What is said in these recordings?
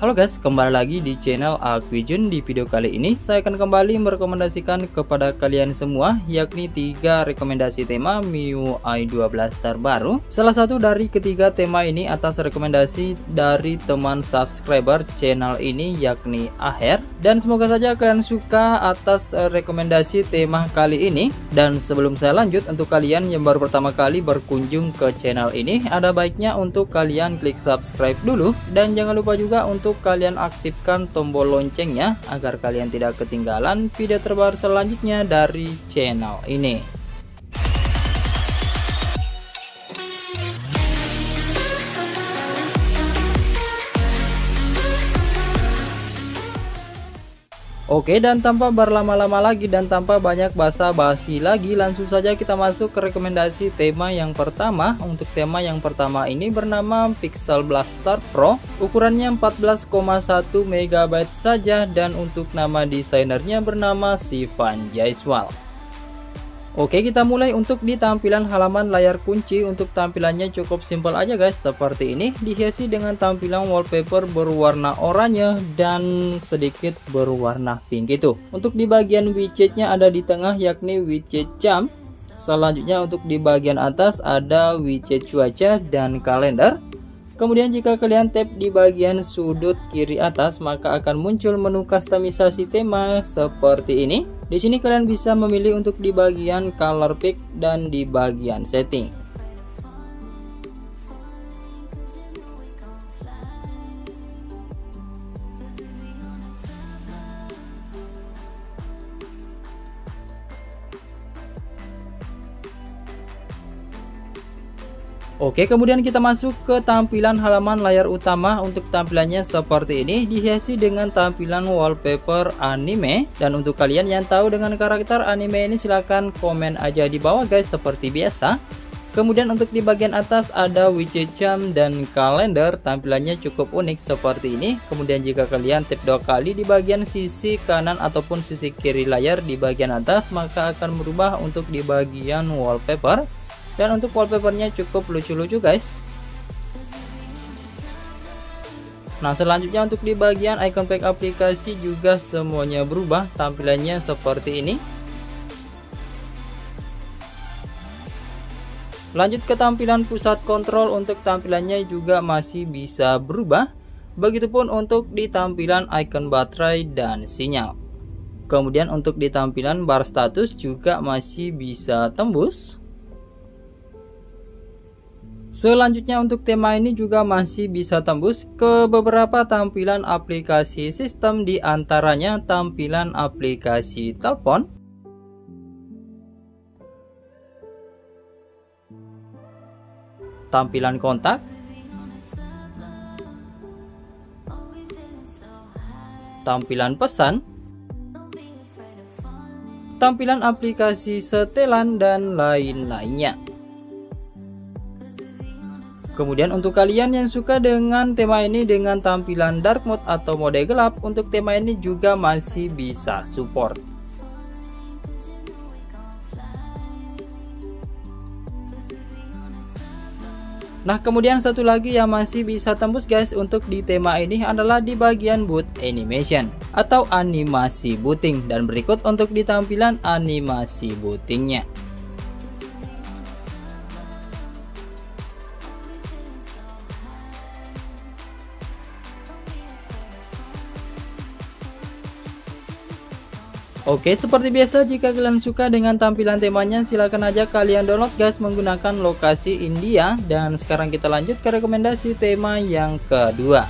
Halo guys, kembali lagi di channel Aquijun. Di video kali ini saya akan kembali merekomendasikan kepada kalian semua, yakni 3 rekomendasi tema MIUI 12 terbaru. Salah satu dari ketiga tema ini atas rekomendasi dari teman subscriber channel ini, yakni Aher. Dan semoga saja kalian suka atas rekomendasi tema kali ini. Dan sebelum saya lanjut, untuk kalian yang baru pertama kali berkunjung ke channel ini, ada baiknya untuk kalian klik subscribe dulu. Dan jangan lupa juga untuk kalian aktifkan tombol loncengnya agar kalian tidak ketinggalan video terbaru selanjutnya dari channel ini. Oke, dan tanpa berlama-lama lagi dan tanpa banyak basa-basi lagi, langsung saja kita masuk ke rekomendasi tema yang pertama. Untuk tema yang pertama ini bernama Pixel Blaster Pro, ukurannya 14,1 MB saja, dan untuk nama desainernya bernama Sivan Jaiswal. Oke, kita mulai untuk di tampilan halaman layar kunci. Untuk tampilannya cukup simpel aja guys, seperti ini, dihiasi dengan tampilan wallpaper berwarna oranye dan sedikit berwarna pink itu. Untuk di bagian widgetnya ada di tengah, yakni widget jam. Selanjutnya untuk di bagian atas ada widget cuaca dan kalender. Kemudian jika kalian tap di bagian sudut kiri atas, maka akan muncul menu kustomisasi tema seperti ini. Di sini kalian bisa memilih untuk di bagian color pick dan di bagian setting. Oke, kemudian kita masuk ke tampilan halaman layar utama. Untuk tampilannya seperti ini, dihiasi dengan tampilan wallpaper anime. Dan untuk kalian yang tahu dengan karakter anime ini, silahkan komen aja di bawah guys, seperti biasa. Kemudian untuk di bagian atas ada widget jam dan kalender. Tampilannya cukup unik seperti ini. Kemudian jika kalian tap 2 kali di bagian sisi kanan ataupun sisi kiri layar di bagian atas, maka akan berubah untuk di bagian wallpaper. Dan untuk wallpapernya cukup lucu-lucu guys. Nah, selanjutnya untuk di bagian icon pack aplikasi juga semuanya berubah. Tampilannya seperti ini. Lanjut ke tampilan pusat kontrol. Untuk tampilannya juga masih bisa berubah. Begitupun untuk di tampilan icon baterai dan sinyal. Kemudian untuk di tampilan bar status juga masih bisa tembus. Selanjutnya untuk tema ini juga masih bisa tembus ke beberapa tampilan aplikasi sistem, di antaranya tampilan aplikasi telepon, tampilan kontak, tampilan pesan, tampilan aplikasi setelan, dan lain-lainnya. Kemudian untuk kalian yang suka dengan tema ini dengan tampilan dark mode atau mode gelap, untuk tema ini juga masih bisa support. Nah, kemudian satu lagi yang masih bisa tembus guys untuk di tema ini adalah di bagian boot animation atau animasi booting. Dan berikut untuk di tampilan animasi bootingnya. Oke, seperti biasa, jika kalian suka dengan tampilan temanya, silahkan aja kalian download guys menggunakan lokasi India. Dan sekarang kita lanjut ke rekomendasi tema yang kedua.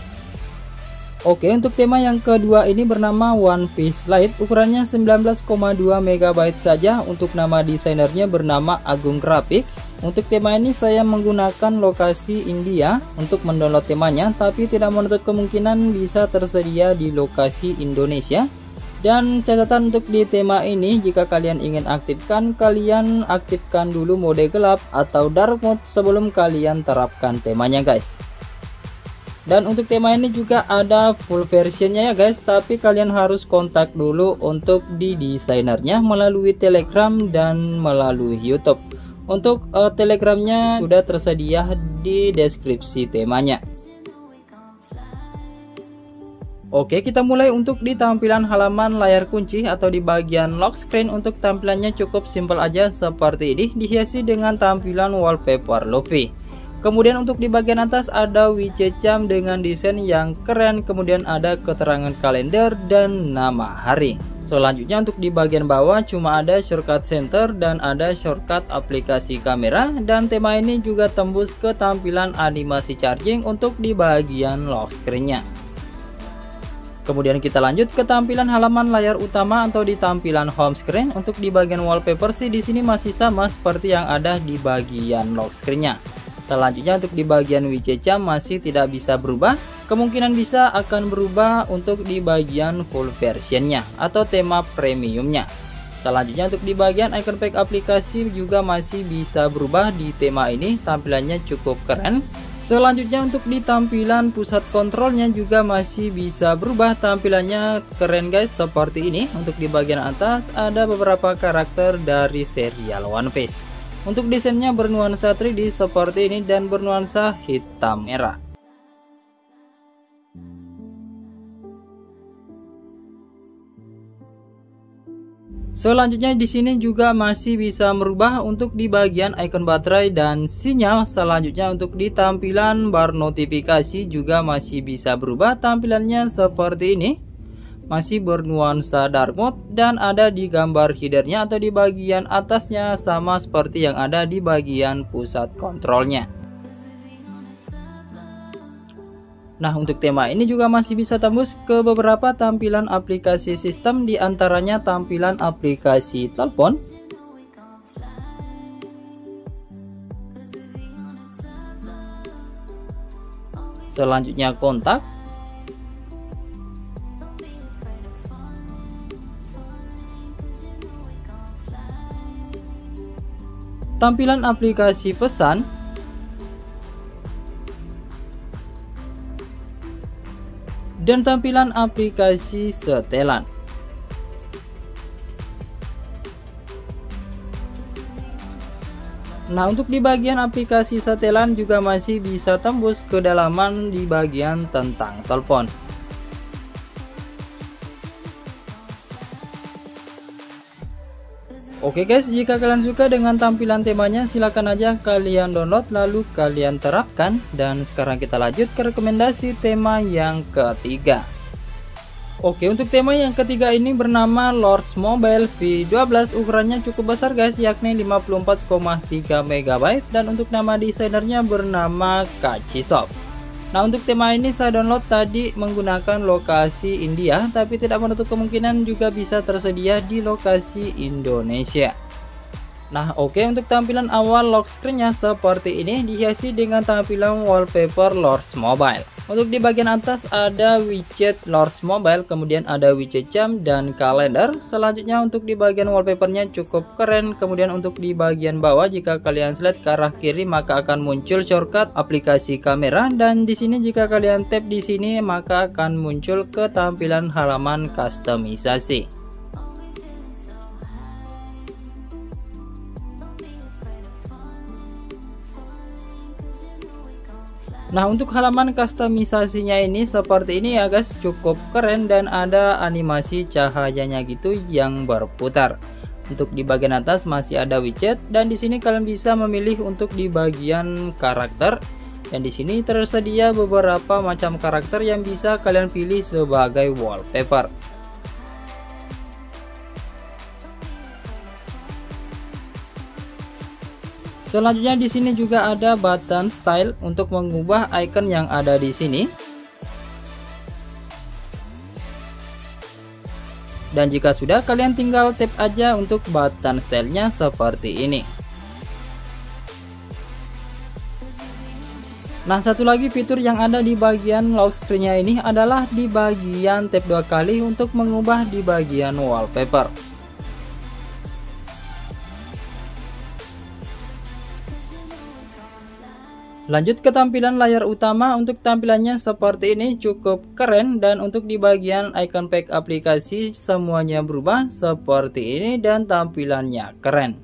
Oke, untuk tema yang kedua ini bernama One Piece Lite, ukurannya 19,2 MB saja. Untuk nama desainernya bernama Agung Graphic. Untuk tema ini saya menggunakan lokasi India untuk mendownload temanya, tapi tidak menutup kemungkinan bisa tersedia di lokasi Indonesia. Dan catatan untuk di tema ini, jika kalian ingin aktifkan, kalian aktifkan dulu mode gelap atau dark mode sebelum kalian terapkan temanya guys. Dan untuk tema ini juga ada full versionnya ya guys, tapi kalian harus kontak dulu untuk di desainernya melalui Telegram dan melalui YouTube. Untuk Telegramnya sudah tersedia di deskripsi temanya. Oke, kita mulai untuk di tampilan halaman layar kunci atau di bagian lock screen. Untuk tampilannya cukup simpel aja seperti ini, dihiasi dengan tampilan wallpaper Luffy. Kemudian untuk di bagian atas ada widget jam dengan desain yang keren, kemudian ada keterangan kalender dan nama hari. Selanjutnya untuk di bagian bawah cuma ada shortcut center dan ada shortcut aplikasi kamera, dan tema ini juga tembus ke tampilan animasi charging untuk di bagian lock screen-nya. Kemudian kita lanjut ke tampilan halaman layar utama atau di tampilan home screen. Untuk di bagian wallpaper sih di sini masih sama seperti yang ada di bagian lock screen-nya. Selanjutnya untuk di bagian widget jam masih tidak bisa berubah. Kemungkinan bisa akan berubah untuk di bagian full versionnya atau tema premiumnya. Selanjutnya untuk di bagian icon pack aplikasi juga masih bisa berubah di tema ini, tampilannya cukup keren. Selanjutnya untuk di tampilan pusat kontrolnya juga masih bisa berubah, tampilannya keren guys seperti ini. Untuk di bagian atas ada beberapa karakter dari serial One Piece. Untuk desainnya bernuansa 3D seperti ini dan bernuansa hitam merah. Selanjutnya di sini juga masih bisa merubah untuk di bagian icon baterai dan sinyal. Selanjutnya untuk di tampilan bar notifikasi juga masih bisa berubah, tampilannya seperti ini. Masih bernuansa dark mode dan ada di gambar headernya atau di bagian atasnya sama seperti yang ada di bagian pusat kontrolnya. Nah, untuk tema ini juga masih bisa tembus ke beberapa tampilan aplikasi sistem, diantaranya tampilan aplikasi telepon, selanjutnya kontak, tampilan aplikasi pesan, dan tampilan aplikasi setelan. Nah, untuk di bagian aplikasi setelan juga masih bisa tembus kedalaman di bagian tentang telepon. Oke guys, jika kalian suka dengan tampilan temanya, silahkan aja kalian download lalu kalian terapkan. Dan sekarang kita lanjut ke rekomendasi tema yang ketiga. Oke, untuk tema yang ketiga ini bernama Lords Mobile V12. Ukurannya cukup besar guys, yakni 54,3 MB, dan untuk nama desainernya bernama Kachisop. Nah, untuk tema ini saya download tadi menggunakan lokasi India, tapi tidak menutup kemungkinan juga bisa tersedia di lokasi Indonesia. Nah, oke, untuk tampilan awal lock screen-nya seperti ini, dihiasi dengan tampilan wallpaper Lords Mobile. Untuk di bagian atas ada widget Lords Mobile, kemudian ada widget jam dan kalender. Selanjutnya untuk di bagian wallpapernya cukup keren. Kemudian untuk di bagian bawah jika kalian slide ke arah kiri maka akan muncul shortcut aplikasi kamera, dan di sini jika kalian tap di sini maka akan muncul ke tampilan halaman kustomisasi. Nah, untuk halaman kustomisasinya ini seperti ini ya guys, cukup keren dan ada animasi cahayanya gitu yang berputar. Untuk di bagian atas masih ada widget, dan di sini kalian bisa memilih untuk di bagian karakter, dan di sini tersedia beberapa macam karakter yang bisa kalian pilih sebagai wallpaper. Selanjutnya di sini juga ada button style untuk mengubah icon yang ada di sini. Dan jika sudah, kalian tinggal tap aja untuk button stylenya seperti ini. Nah, satu lagi fitur yang ada di bagian lock screen-nya ini adalah di bagian tap 2 kali untuk mengubah di bagian wallpaper. Lanjut ke tampilan layar utama. Untuk tampilannya seperti ini, cukup keren, dan untuk di bagian icon pack aplikasi semuanya berubah seperti ini dan tampilannya keren.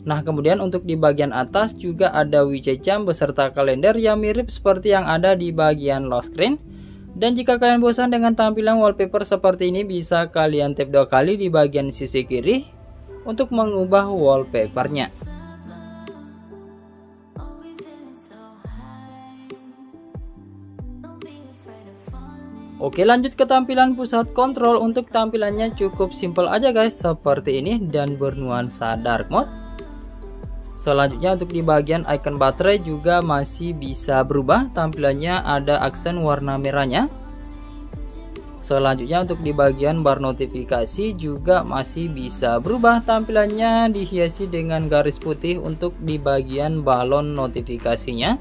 Nah, kemudian untuk di bagian atas juga ada widget jam beserta kalender yang mirip seperti yang ada di bagian lock screen. Dan jika kalian bosan dengan tampilan wallpaper seperti ini, bisa kalian tap 2 kali di bagian sisi kiri untuk mengubah wallpapernya. Oke, lanjut ke tampilan pusat kontrol. Untuk tampilannya cukup simple aja guys, seperti ini dan bernuansa dark mode. Selanjutnya untuk di bagian icon baterai juga masih bisa berubah, tampilannya ada aksen warna merahnya. Selanjutnya untuk di bagian bar notifikasi juga masih bisa berubah, tampilannya dihiasi dengan garis putih untuk di bagian balon notifikasinya.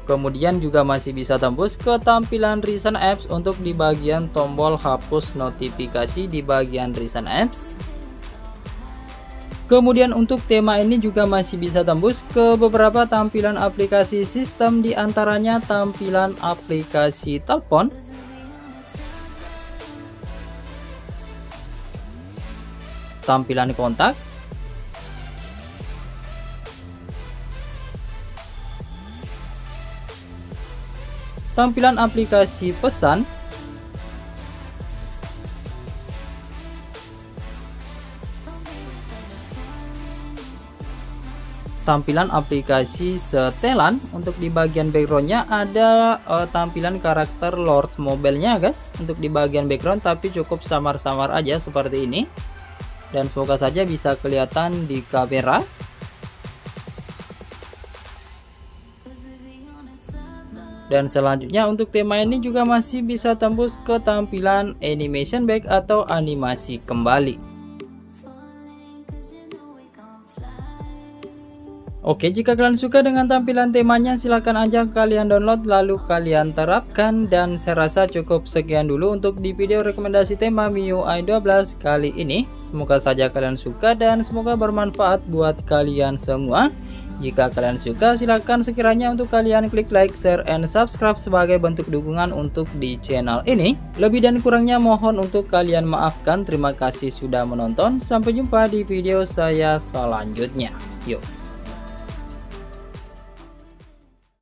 Kemudian juga masih bisa tembus ke tampilan recent apps untuk di bagian tombol hapus notifikasi di bagian recent apps. Kemudian untuk tema ini juga masih bisa tembus ke beberapa tampilan aplikasi sistem, diantaranya tampilan aplikasi telepon, tampilan kontak, tampilan aplikasi pesan, tampilan aplikasi setelan. Untuk di bagian backgroundnya ada tampilan karakter Lord Mobile-nya guys, untuk di bagian background, tapi cukup samar-samar aja seperti ini, dan semoga saja bisa kelihatan di kamera. Dan selanjutnya untuk tema ini juga masih bisa tembus ke tampilan animation back atau animasi kembali. Oke, jika kalian suka dengan tampilan temanya, silahkan aja kalian download lalu kalian terapkan. Dan saya rasa cukup sekian dulu untuk di video rekomendasi tema MIUI 12 kali ini. Semoga saja kalian suka dan semoga bermanfaat buat kalian semua. Jika kalian suka, silahkan sekiranya untuk kalian klik like, share, and subscribe sebagai bentuk dukungan untuk di channel ini. Lebih dan kurangnya mohon untuk kalian maafkan. Terima kasih sudah menonton. Sampai jumpa di video saya selanjutnya. Yuk.